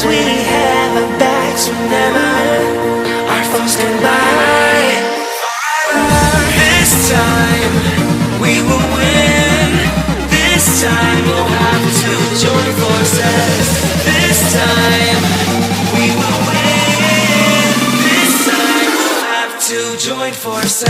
we have our backs, whenever our foes combine. This time we will win. This time we'll have to join forces. This time we will win. This time we'll have to join forces.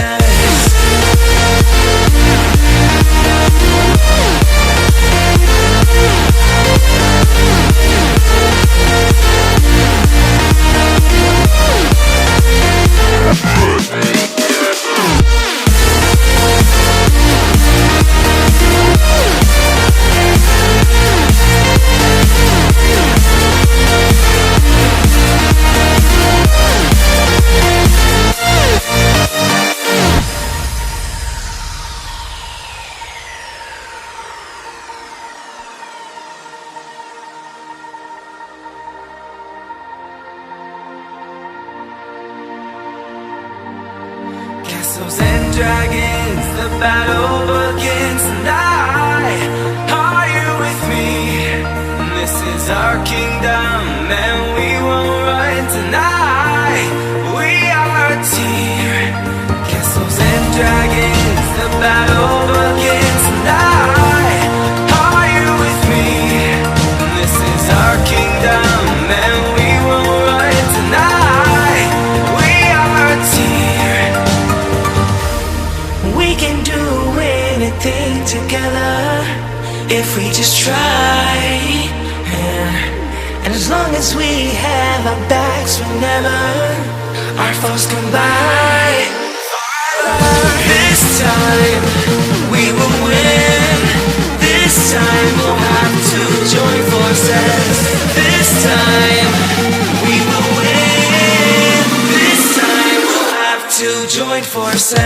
Castles and dragons, the battle begins tonight. Are you with me? This is our kingdom and we won't run tonight. We are a team. Castles and dragons, the battle begins tonight. Are you with me? This is our kingdom and we won't run tonight. We are a team. We can do anything together if we just try, yeah. And as long as we have our backs, whenever our foes combine. This time we will win. This time we'll have to join forces. This time we will win. This time we'll have to join forces.